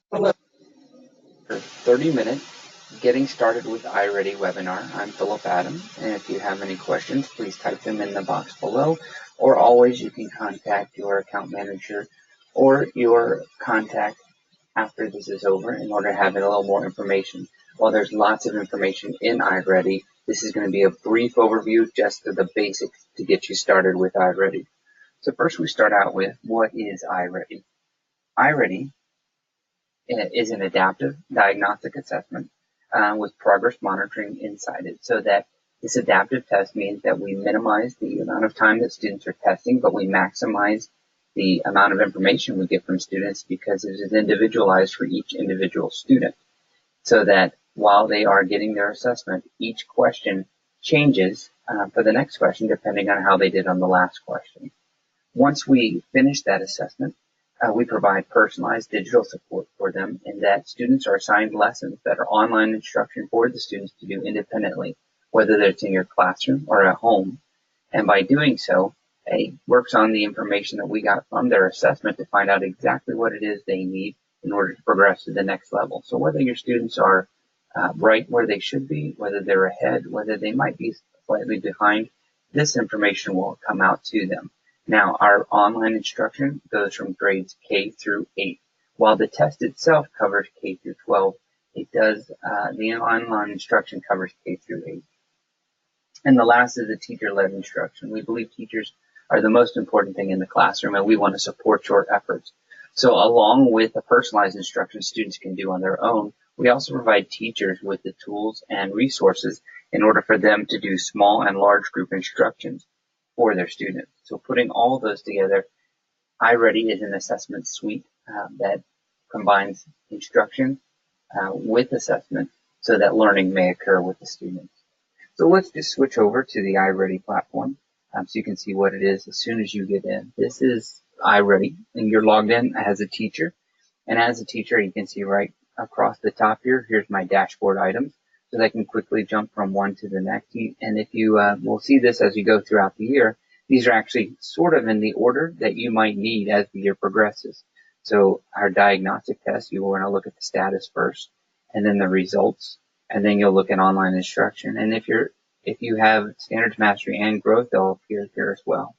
For 30-minute Getting Started with iReady webinar. I'm Philip Adam, and if you have any questions, please type them in the box below, or always you can contact your account manager or your contact after this is over in order to have a little more information. While there's lots of information in iReady, this is going to be a brief overview just of the basics to get you started with iReady. So first we start out with, what is iReady? iReady is an adaptive diagnostic assessment with progress monitoring inside it. So that this adaptive test means that we minimize the amount of time that students are testing, but we maximize the amount of information we get from students because it is individualized for each individual student. So that while they are getting their assessment, each question changes for the next question depending on how they did on the last question. Once we finish that assessment, we provide personalized digital support for them in that students are assigned lessons that are online instruction for the students to do independently, whether it's in your classroom or at home. And by doing so, it works on the information that we got from their assessment to find out exactly what it is they need in order to progress to the next level. So whether your students are right where they should be, whether they're ahead, whether they might be slightly behind, this information will come out to them. Now, our online instruction goes from grades K through 8. While the test itself covers K through 12, the online instruction covers K through 8. And the last is the teacher-led instruction. We believe teachers are the most important thing in the classroom, and we want to support your efforts. So along with the personalized instruction students can do on their own, we also provide teachers with the tools and resources in order for them to do small and large group instructions for their students. So putting all of those together, iReady is an assessment suite that combines instruction with assessment so that learning may occur with the students. So let's just switch over to the iReady platform so you can see what it is as soon as you get in. This is iReady, and you're logged in as a teacher. And as a teacher, you can see right across the top here, here's my dashboard items, so that I can quickly jump from one to the next. And if you will see this as you go throughout the year, these are actually sort of in the order that you might need as the year progresses. So our diagnostic test, you want to look at the status first, and then the results, and then you'll look at online instruction. And if you have standards mastery and growth, they'll appear here as well.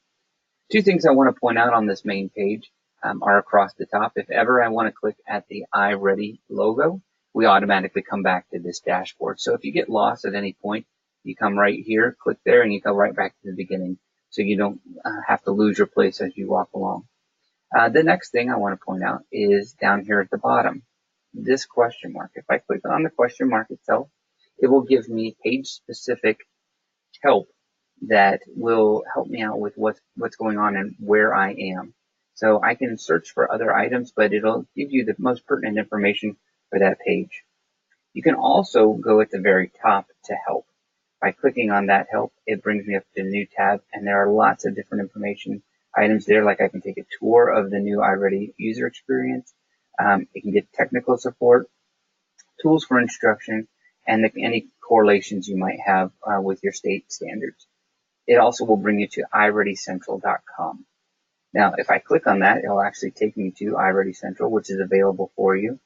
Two things I want to point out on this main page are across the top. If ever I want to click at the iReady logo, we automatically come back to this dashboard. So if you get lost at any point, you come right here, click there, and you go right back to the beginning. So you don't have to lose your place as you walk along. The next thing I want to point out is down here at the bottom, this question mark. If I click on the question mark itself, it will give me page-specific help that will help me out with what's going on and where I am. So I can search for other items, but it'll give you the most pertinent information for that page. You can also go at the very top to help. By clicking on that help, it brings me up to a new tab, and there are lots of different information items there, like I can take a tour of the new iReady user experience. It can get technical support, tools for instruction, and any correlations you might have with your state standards. It also will bring you to iReadyCentral.com. Now, if I click on that, it'll actually take me to iReady Central, which is available for you.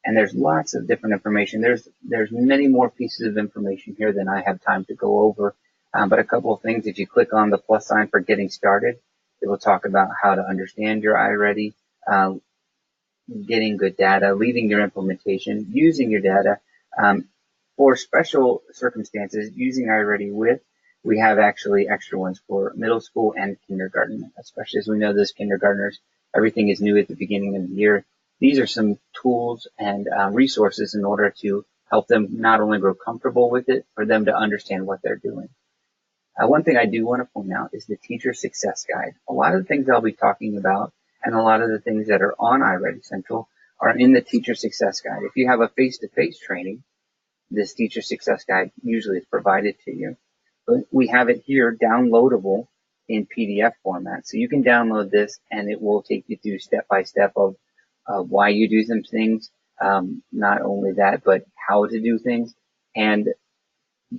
And there's lots of different information. There's many more pieces of information here than I have time to go over. But a couple of things, if you click on the plus sign for getting started, it will talk about how to understand your iReady, getting good data, leading your implementation, using your data. For special circumstances, using iReady with, we have actually extra ones for middle school and kindergarten, especially as we know those kindergartners, everything is new at the beginning of the year. These are some tools and resources in order to help them not only grow comfortable with it, for them to understand what they're doing. One thing I do want to point out is the Teacher Success Guide. A lot of the things I'll be talking about and a lot of the things that are on iReady Central are in the Teacher Success Guide. If you have a face-to-face training, this Teacher Success Guide usually is provided to you. But we have it here downloadable in PDF format. So you can download this and it will take you through step-by-step of why you do some things, not only that, but how to do things, and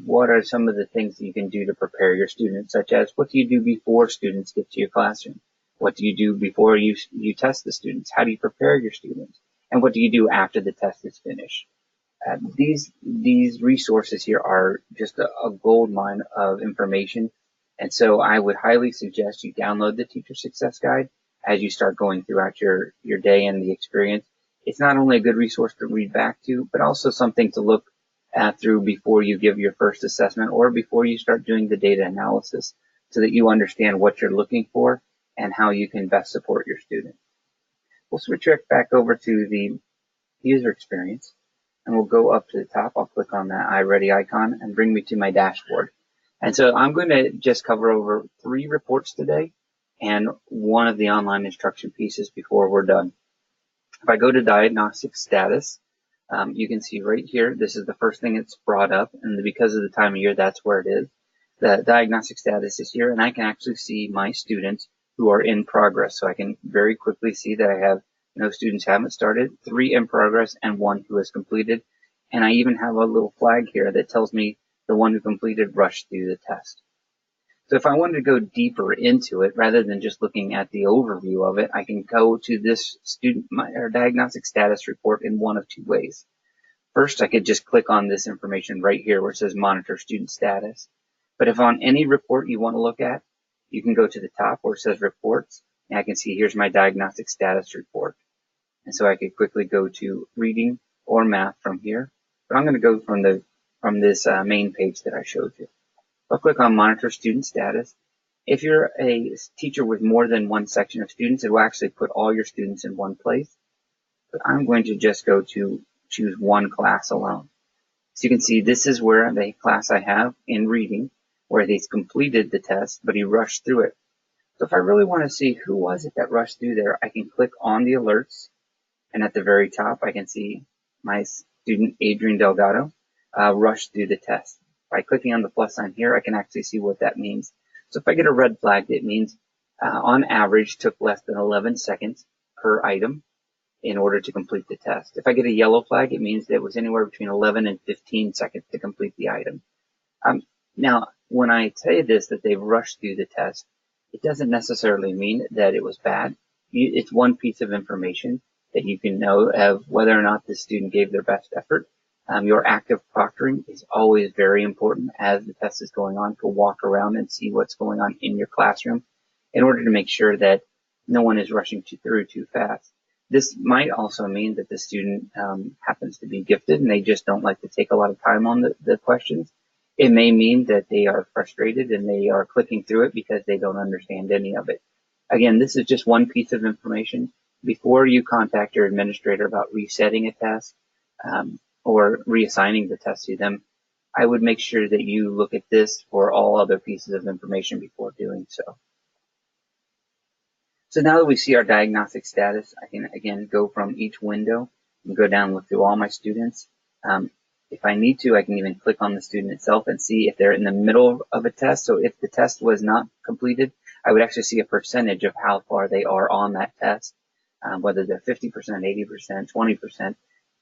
what are some of the things that you can do to prepare your students, such as what do you do before students get to your classroom? What do you do before you test the students? How do you prepare your students? and what do you do after the test is finished. These resources here are just a gold mine of information, and so I would highly suggest you download the Teacher Success Guide as you start going throughout your day and the experience. It's not only a good resource to read back to, but also something to look at through before you give your first assessment or before you start doing the data analysis, so that you understand what you're looking for and how you can best support your student. We'll switch right back over to the user experience, and we'll go up to the top. I'll click on that iReady icon and bring me to my dashboard. And so I'm going to just cover over 3 reports today and one of the online instruction pieces before we're done. If I go to diagnostic status, you can see right here, this is the first thing that's brought up, and because of the time of year, that's where it is. The diagnostic status is here, and I can actually see my students who are in progress. So I can very quickly see that I have no students haven't started, 3 in progress, and 1 who has completed. And I even have a little flag here that tells me the one who completed rushed through the test. So if I wanted to go deeper into it, rather than just looking at the overview of it, I can go to this diagnostic status report in one of 2 ways. First, I could just click on this information right here where it says monitor student status. But if on any report you want to look at, you can go to the top where it says reports, and I can see here's my diagnostic status report. And so I could quickly go to reading or math from here. But I'm going to go from this main page that I showed you. I'll click on monitor student status. If you're a teacher with more than one section of students, it will actually put all your students in one place. But I'm going to just go to choose one class alone. So you can see this is where the class I have in reading, where he's completed the test, but he rushed through it. So if I really want to see who was it that rushed through there, I can click on the alerts, and at the very top I can see my student Adrian Delgado rushed through the test. By clicking on the plus sign here, I can actually see what that means. So if I get a red flag, it means on average took less than 11 seconds per item in order to complete the test. If I get a yellow flag, it means that it was anywhere between 11 and 15 seconds to complete the item. Now, when I say this, that they've rushed through the test, it doesn't necessarily mean that it was bad. It's one piece of information that you can know of whether or not the student gave their best effort. Your active proctoring is always very important as the test is going on, to walk around and see what's going on in your classroom in order to make sure that no one is rushing through too fast. This might also mean that the student happens to be gifted and they just don't like to take a lot of time on the questions. It may mean that they are frustrated and they are clicking through it because they don't understand any of it. Again, this is just one piece of information. Before you contact your administrator about resetting a test or reassigning the test to them, I would make sure that you look at this for all other pieces of information before doing so. So now that we see our diagnostic status, I can again go from each window and go down and look through all my students. If I need to, I can even click on the student itself and see if they're in the middle of a test. So if the test was not completed, I would actually see a percentage of how far they are on that test, whether they're 50%, 80%, 20%.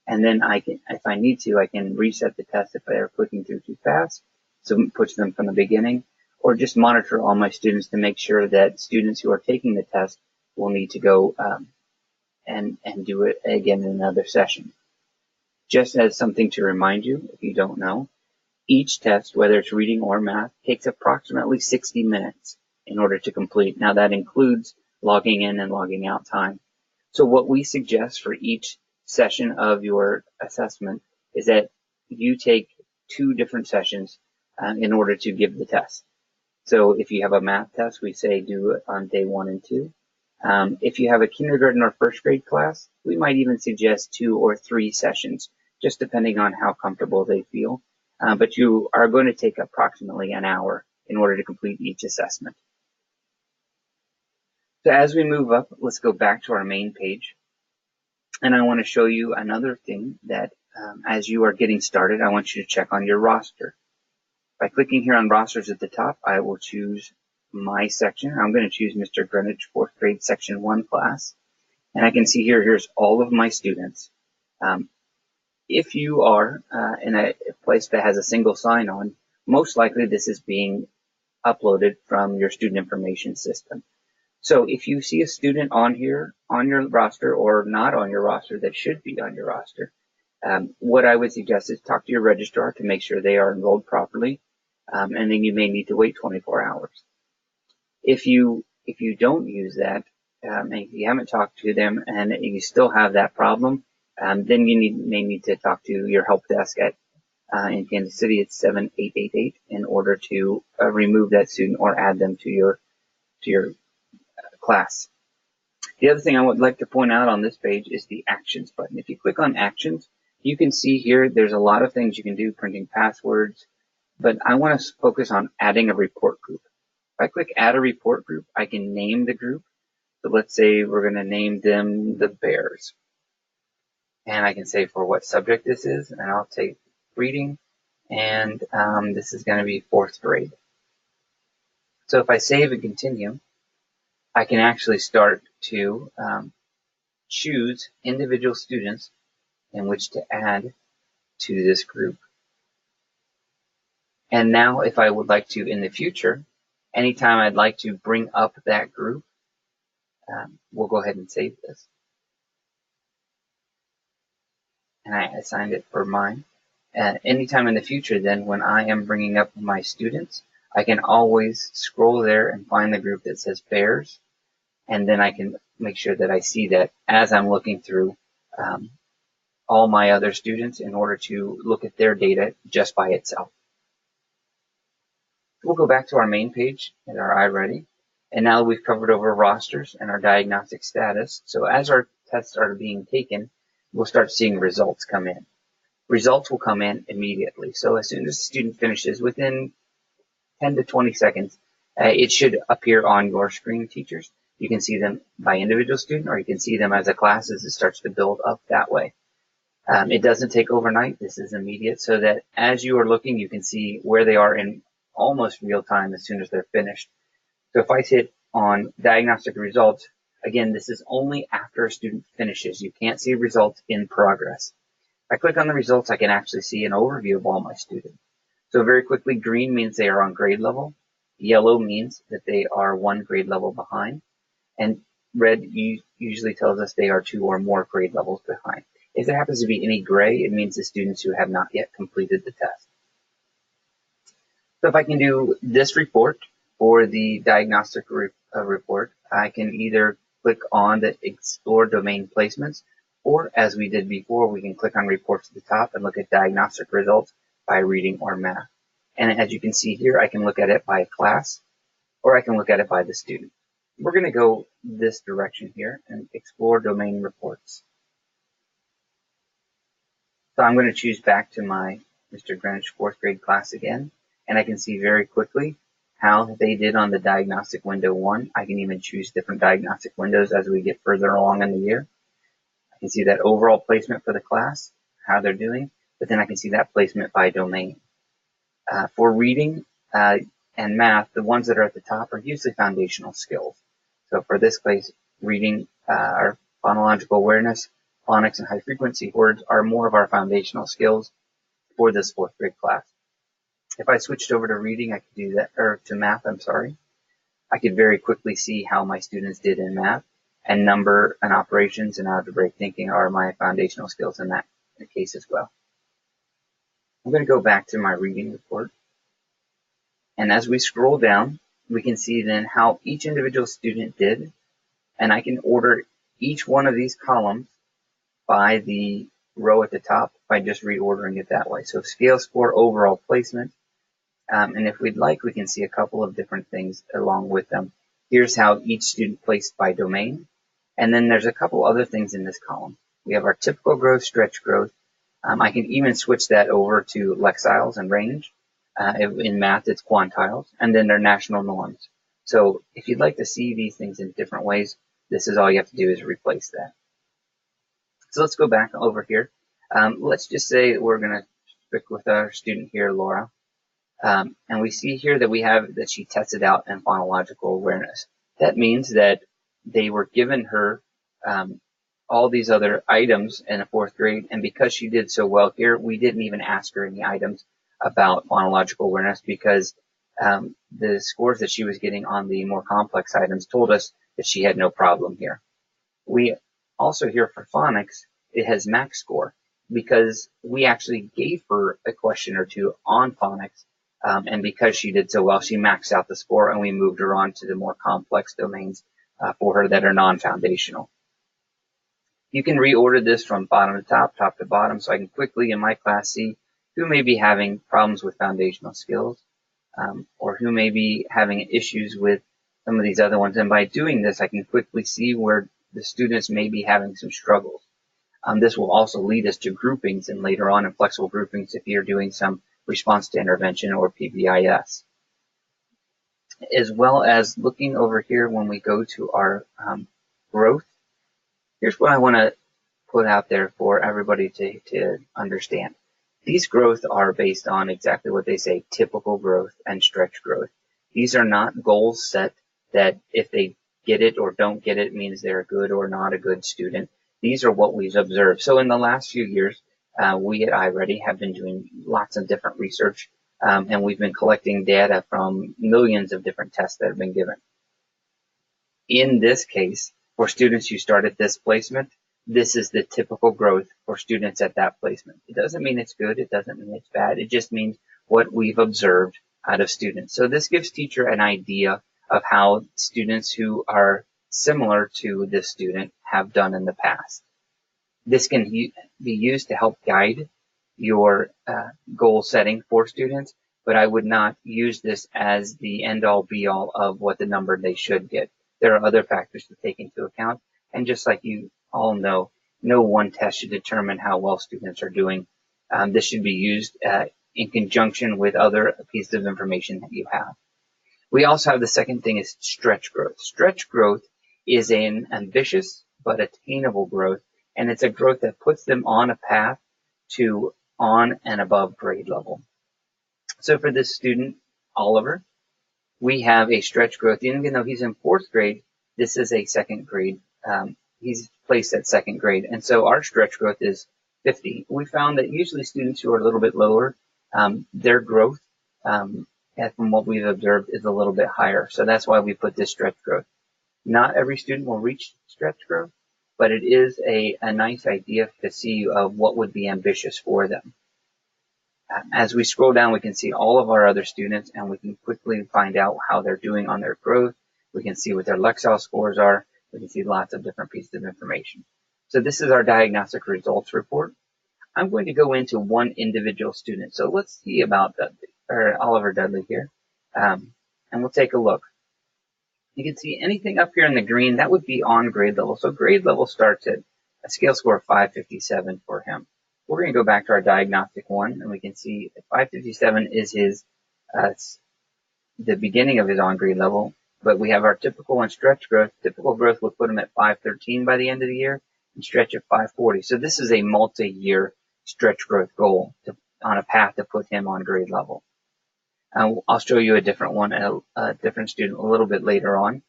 And then I can, if I need to, I can reset the test if they're clicking through too fast, so it puts them from the beginning, or just monitor all my students to make sure that students who are taking the test will need to go and do it again in another session. Just as something to remind you, if you don't know, each test, whether it's reading or math, takes approximately 60 minutes in order to complete. Now that includes logging in and logging out time. So what we suggest for each session of your assessment is that you take 2 different sessions in order to give the test. So if you have a math test, we say do it on day 1 and 2. If you have a kindergarten or first grade class, we might even suggest 2 or 3 sessions, just depending on how comfortable they feel. But you are going to take approximately an hour in order to complete each assessment. So as we move up, let's go back to our main page. And I want to show you another thing that as you are getting started, I want you to check on your roster. By clicking here on rosters at the top, I will choose my section. I'm going to choose Mr. Greenwich 4th grade section 1 class. And I can see here's all of my students. If you are in a place that has a single sign-on, most likely this is being uploaded from your student information system. So if you see a student on here, on your roster, or not on your roster that should be on your roster, what I would suggest is talk to your registrar to make sure they are enrolled properly, and then you may need to wait 24 hours. If you don't use that, and if you haven't talked to them and you still have that problem, then you may need to talk to your help desk at in Kansas City. It's 7888 in order to remove that student or add them to your class. The other thing I would like to point out on this page is the Actions button. If you click on Actions, you can see here there's a lot of things you can do, printing passwords, but I want to focus on adding a report group. If I click Add a Report Group, I can name the group. So let's say we're going to name them the Bears. And I can say for what subject this is, and I'll take reading, and this is going to be 4th grade. So if I save and continue, I can actually start to choose individual students in which to add to this group. And now if I would like to, in the future, anytime I'd like to bring up that group, we'll go ahead and save this. And I assigned it for mine. Anytime in the future, then, when I am bringing up my students, I can always scroll there and find the group that says Bears, and then I can make sure that I see that as I'm looking through all my other students in order to look at their data just by itself. We'll go back to our main page at our iReady, and now we've covered over rosters and our diagnostic status. So as our tests are being taken, we'll start seeing results come in. Results will come in immediately. So as soon as the student finishes, within 10 to 20 seconds, it should appear on your screen, teachers. You can see them by individual student, or you can see them as a class as it starts to build up that way. It doesn't take overnight. This is immediate, so that as you are looking, you can see where they are in almost real time as soon as they're finished. So if I hit on diagnostic results, again, this is only after a student finishes. You can't see results in progress. If I click on the results, I can actually see an overview of all my students. So very quickly, green means they are on grade level. Yellow means that they are 1 grade level behind. And red usually tells us they are 2 or more grade levels behind. If there happens to be any gray, it means the students who have not yet completed the test. So if I can do this report or the diagnostic report, I can either click on the Explore Domain Placements, or as we did before, we can click on Reports at the top and look at diagnostic results by reading or math. And as you can see here, I can look at it by class, or I can look at it by the student. We're going to go this direction here and explore domain reports. So I'm going to choose back to my Mr. Greenwich 4th grade class again, and I can see very quickly how they did on the diagnostic window 1. I can even choose different diagnostic windows as we get further along in the year. I can see that overall placement for the class, how they're doing, but then I can see that placement by domain. For reading and math, the ones that are at the top are usually foundational skills. So for this case, reading our phonological awareness, phonics, and high frequency words are more of our foundational skills for this 4th grade class. If I switched over to reading, I could do that, or to math, I'm sorry. I could very quickly see how my students did in math, and number and operations and algebraic thinking are my foundational skills in that case as well. I'm going to go back to my reading report. And as we scroll down, we can see then how each individual student did, and I can order each one of these columns by the row at the top by just reordering it that way. So scale, score, overall placement, and if we'd like, we can see a couple of different things along with them. Here's how each student placed by domain, and then there's a couple other things in this column. We have our typical growth, stretch growth. I can even switch that over to lexiles and range. In math, it's quantiles, and then their national norms. So if you'd like to see these things in different ways, this is all you have to do is replace that. So let's go back over here. Let's just say we're going to stick with our student here, Laura. And we see here that we have that she tested out in phonological awareness. That means that they were given her all these other items in the 4th grade, and because she did so well here, we didn't even ask her any items about phonological awareness, because the scores that she was getting on the more complex items told us that she had no problem here. We also here for phonics, it has max score because we actually gave her a question or two on phonics. And because she did so well, she maxed out the score and we moved her on to the more complex domains for her that are non-foundational. You can reorder this from bottom to top, top to bottom, so I can quickly in my class see who may be having problems with foundational skills, or who may be having issues with some of these other ones. And by doing this, I can quickly see where the students may be having some struggles. This will also lead us to groupings and later on in flexible groupings if you're doing some response to intervention or PBIS. As well as looking over here when we go to our growth, here's what I want to put out there for everybody to understand. These growth are based on exactly what they say, typical growth and stretch growth. These are not goals set that if they get it or don't get it means they're a good or not a good student. These are what we've observed. So in the last few years, we at iReady have been doing lots of different research, and we've been collecting data from millions of different tests that have been given. In this case, for students who start at this placement, this is the typical growth for students at that placement. It doesn't mean it's good. It doesn't mean it's bad. It just means what we've observed out of students. So this gives teacher an idea of how students who are similar to this student have done in the past. This can be used to help guide your goal setting for students, but I would not use this as the end-all be-all of what the number they should get. There are other factors to take into account, and just like you all know, no one test should determine how well students are doing. This should be used in conjunction with other pieces of information that you have. We also have the second thing is stretch growth. Stretch growth is an ambitious but attainable growth, and it's a growth that puts them on a path to on and above grade level. So for this student, Oliver, we have a stretch growth. Even though he's in fourth grade, this is a second grade. He's placed at second grade. And so our stretch growth is 50. We found that usually students who are a little bit lower, their growth, from what we've observed, is a little bit higher. So that's why we put this stretch growth. Not every student will reach stretch growth, but it is a nice idea to see of what would be ambitious for them. As we scroll down, we can see all of our other students, and we can quickly find out how they're doing on their growth. We can see what their Lexile scores are. We can see lots of different pieces of information. So this is our diagnostic results report. I'm going to go into one individual student. So let's see about Oliver Dudley here, and we'll take a look. You can see anything up here in the green, that would be on grade level. So grade level starts at a scale score of 557 for him. We're going to go back to our diagnostic one, and we can see that 557 is his the beginning of his on-grade level, but we have our typical and stretch growth. Typical growth would put him at 513 by the end of the year, and stretch at 540. So this is a multi-year stretch growth goal on a path to put him on grade level. I'll show you a different one, a different student a little bit later on.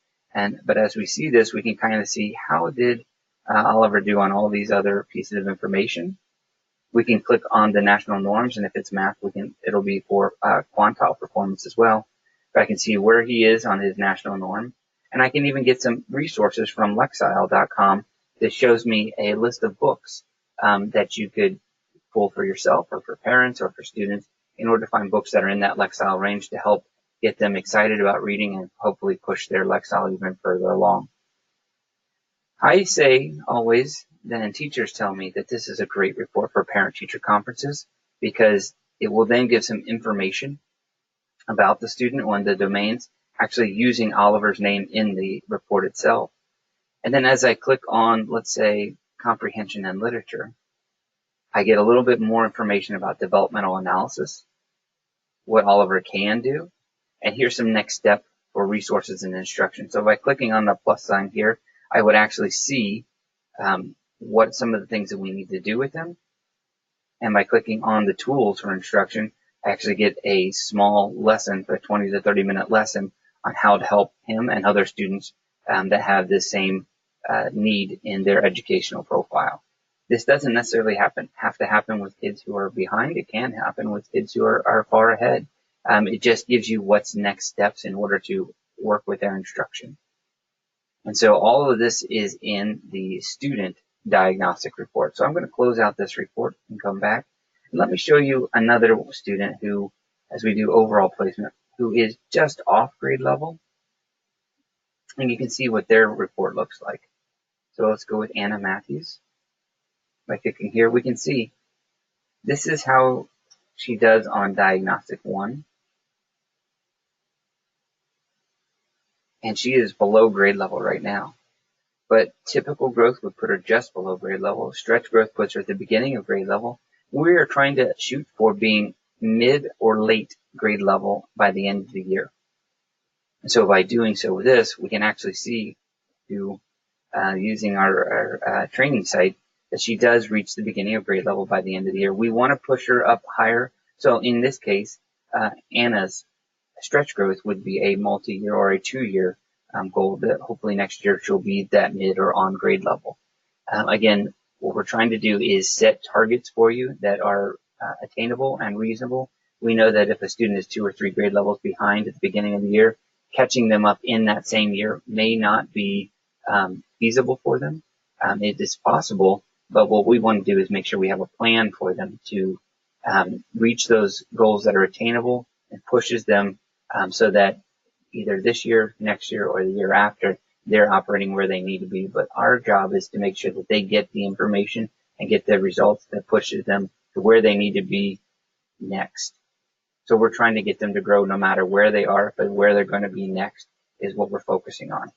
But as we see this, we can kind of see how did Oliver do on all these other pieces of information. We can click on the national norms, and if it's math, it'll be for quantile performance as well. But I can see where he is on his national norm, and I can even get some resources from Lexile.com that shows me a list of books that you could pull for yourself or for parents or for students in order to find books that are in that Lexile range to help get them excited about reading and hopefully push their Lexile even further along. I say always, and teachers tell me, that this is a great report for parent-teacher conferences because it will then give some information about the student on the domains, actually using Oliver's name in the report itself. And then as I click on, let's say, comprehension and literature, I get a little bit more information about developmental analysis, what Oliver can do, and here's some next step for resources and instruction. So by clicking on the plus sign here, I would actually see what some of the things that we need to do with them. And by clicking on the tools for instruction, I actually get a small lesson, a 20 to 30 minute lesson on how to help him and other students that have this same need in their educational profile. This doesn't necessarily have to happen with kids who are behind. It can happen with kids who are far ahead. It just gives you what's next steps in order to work with their instruction. And so all of this is in the student diagnostic report. So I'm going to close out this report and come back. And let me show you another student who, as we do overall placement, who is just off grade level. And you can see what their report looks like. So let's go with Anna Matthews. By clicking here, we can see this is how she does on diagnostic 1. And she is below grade level right now. But typical growth would put her just below grade level. Stretch growth puts her at the beginning of grade level. We are trying to shoot for being mid or late grade level by the end of the year. And so by doing so with this, we can actually see through using our training site that she does reach the beginning of grade level by the end of the year. We want to push her up higher. So in this case, Anna's stretch growth would be a multi-year or a 2-year goal that hopefully next year she'll be that mid or on grade level. Again, what we're trying to do is set targets for you that are attainable and reasonable. We know that if a student is 2 or 3 grade levels behind at the beginning of the year, catching them up in that same year may not be feasible for them. It is possible, but what we want to do is make sure we have a plan for them to reach those goals that are attainable and pushes them so that either this year, next year, or the year after, they're operating where they need to be. But our job is to make sure that they get the information and get the results that pushes them to where they need to be next. So we're trying to get them to grow no matter where they are, but where they're going to be next is what we're focusing on.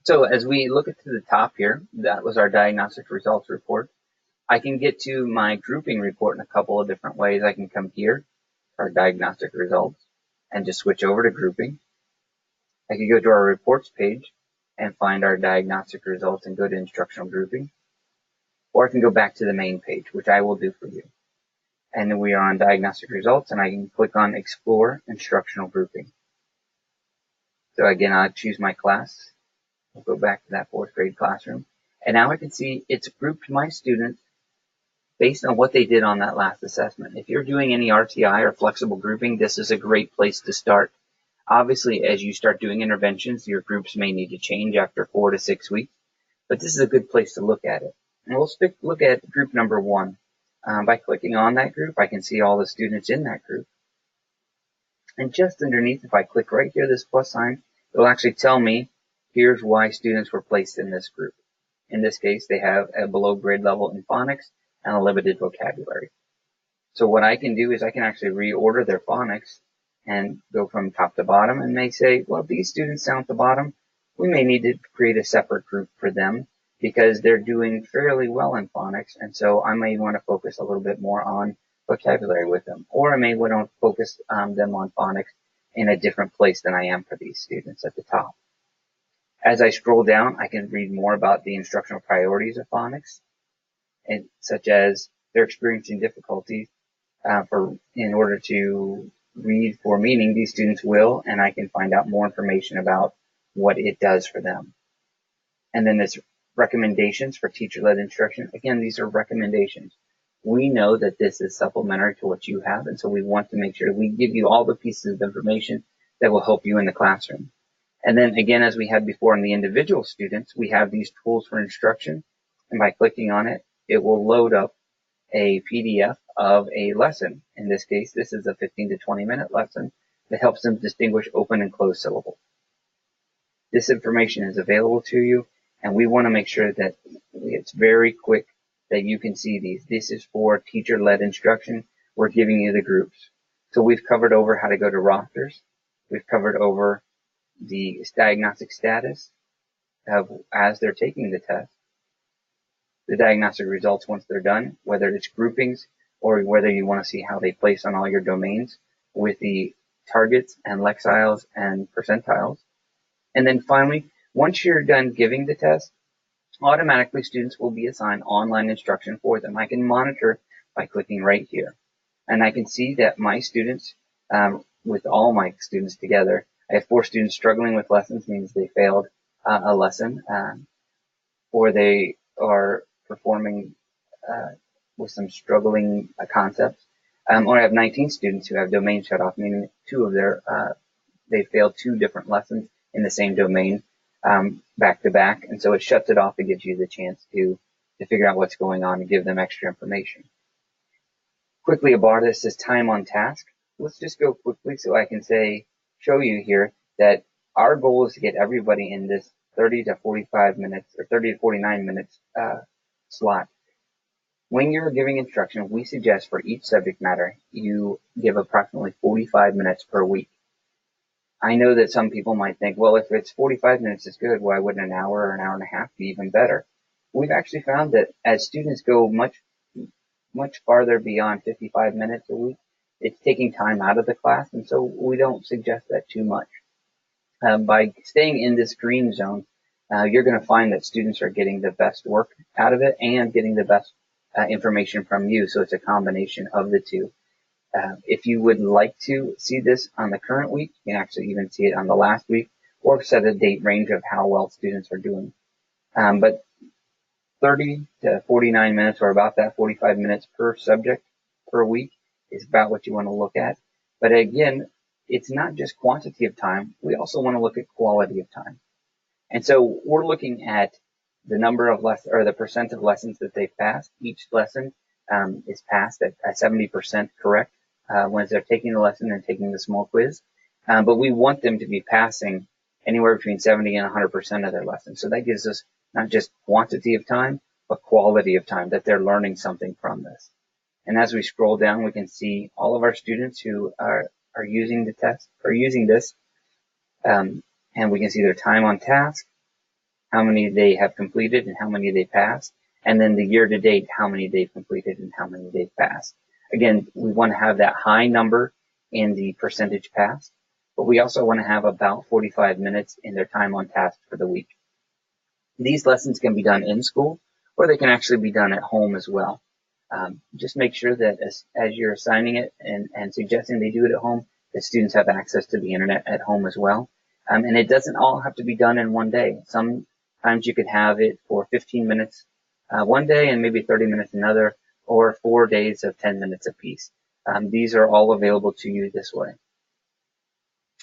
So as we look at the top here, that was our diagnostic results report. I can get to my grouping report in a couple of different ways. I can come here, our diagnostic results, and just switch over to grouping. I can go to our reports page and find our diagnostic results and go to instructional grouping. Or I can go back to the main page, which I will do for you. And then we are on diagnostic results, and I can click on explore instructional grouping. So again, I'll choose my class. I'll go back to that 4th grade classroom. And now I can see it's grouped my students based on what they did on that last assessment. If you're doing any RTI or flexible grouping, this is a great place to start. Obviously, as you start doing interventions, your groups may need to change after 4 to 6 weeks, but this is a good place to look at it. And we'll look at group number 1. By clicking on that group, I can see all the students in that group. And just underneath, if I click right here, this plus sign, it'll actually tell me, here's why students were placed in this group. In this case, they have a below grade level in phonics and a limited vocabulary. So what I can do is I can actually reorder their phonics and go from top to bottom and may say, well, these students down at the bottom, we may need to create a separate group for them because they're doing fairly well in phonics. And so I may want to focus a little bit more on vocabulary with them, or I may want to focus them on phonics in a different place than I am for these students at the top. As I scroll down, I can read more about the instructional priorities of phonics, and such as they're experiencing difficulties in order to read for meaning. These students will, and I can find out more information about what it does for them. And then there's recommendations for teacher-led instruction. Again, these are recommendations. We know that this is supplementary to what you have, and so we want to make sure we give you all the pieces of information that will help you in the classroom. And then again, as we had before in the individual students, we have these tools for instruction, and by clicking on it, it will load up a PDF of a lesson. In this case, this is a 15 to 20 minute lesson that helps them distinguish open and closed syllables. This information is available to you, and we want to make sure that it's very quick that you can see these. This is for teacher-led instruction. We're giving you the groups. So we've covered over how to go to rosters. We've covered over the diagnostic status of as they're taking the test, the diagnostic results once they're done, whether it's groupings or whether you want to see how they place on all your domains with the targets and lexiles and percentiles. And then finally, once you're done giving the test, automatically students will be assigned online instruction for them. I can monitor by clicking right here. And I can see that my students, with all my students together, I have 4 students struggling with lessons, means they failed a lesson, or they are performing with some struggling concepts. Or I have 19 students who have domain shut off, meaning 2 of their, they failed 2 different lessons in the same domain back to back. And so it shuts it off and gives you the chance to figure out what's going on and give them extra information. Quickly about this is time on task. Let's just go quickly so I can show you here that our goal is to get everybody in this 30 to 45 minutes or 30 to 49 minutes slot. When you're giving instruction, we suggest for each subject matter, you give approximately 45 minutes per week. I know that some people might think, well, if it's 45 minutes is good, why wouldn't an hour or an hour and a half be even better? We've actually found that as students go much farther beyond 55 minutes a week, it's taking time out of the class, and so we don't suggest that too much. By staying in this green zone, you're going to find that students are getting the best work out of it and getting the best information from you, so it's a combination of the two. If you would like to see this on the current week, you can actually even see it on the last week or set a date range of how well students are doing. But 30 to 49 minutes, or about that 45 minutes per subject per week, is about what you want to look at. But again, it's not just quantity of time. We also want to look at quality of time. And so we're looking at the number of lessons, or the percent of lessons that they've passed. Each lesson is passed at 70% correct when they're taking the lesson and taking the small quiz. But we want them to be passing anywhere between 70 and 100% of their lessons. So that gives us not just quantity of time, but quality of time, that they're learning something from this. And as we scroll down, we can see all of our students who are using the test, or using this, and we can see their time on task, how many they have completed and how many they passed, and then the year to date, how many they've completed and how many they've passed. Again, we want to have that high number in the percentage passed, but we also want to have about 45 minutes in their time on task for the week. These lessons can be done in school, or they can actually be done at home as well. Just make sure that as you're assigning it and suggesting they do it at home, that students have access to the internet at home as well. And it doesn't all have to be done in one day. Sometimes you could have it for 15 minutes one day and maybe 30 minutes another, or 4 days of 10 minutes apiece. These are all available to you this way.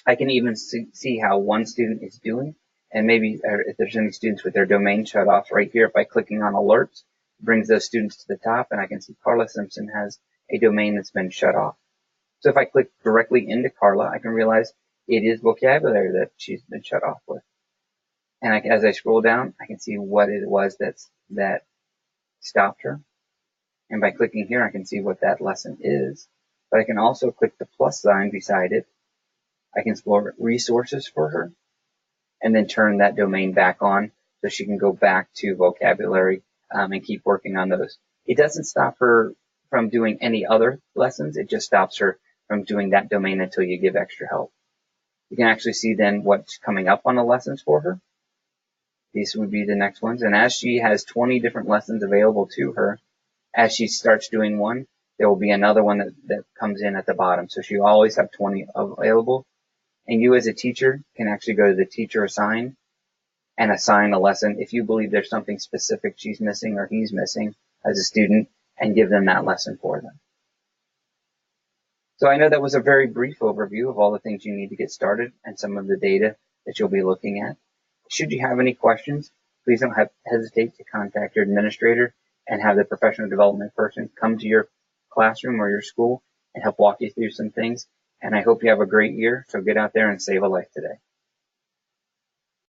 I can even see how one student is doing, and maybe if there's any students with their domain shut off right here, by clicking on alerts, it brings those students to the top, and I can see Carla Simpson has a domain that's been shut off. So if I click directly into Carla, I can realize it is vocabulary that she's been shut off with. And as I scroll down, I can see what it was that stopped her. And by clicking here, I can see what that lesson is. But I can also click the plus sign beside it. I can explore resources for her, and then turn that domain back on so she can go back to vocabulary and keep working on those. It doesn't stop her from doing any other lessons. It just stops her from doing that domain until you give extra help. You can actually see then what's coming up on the lessons for her. These would be the next ones. And as she has 20 different lessons available to her, as she starts doing one, there will be another one that comes in at the bottom. So she'll always have 20 available. And you as a teacher can actually go to the teacher assign and assign a lesson if you believe there's something specific she's missing or he's missing as a student, and give them that lesson for them. So I know that was a very brief overview of all the things you need to get started and some of the data that you'll be looking at. Should you have any questions, please don't hesitate to contact your administrator and have the professional development person come to your classroom or your school and help walk you through some things. And I hope you have a great year. So get out there and save a life today.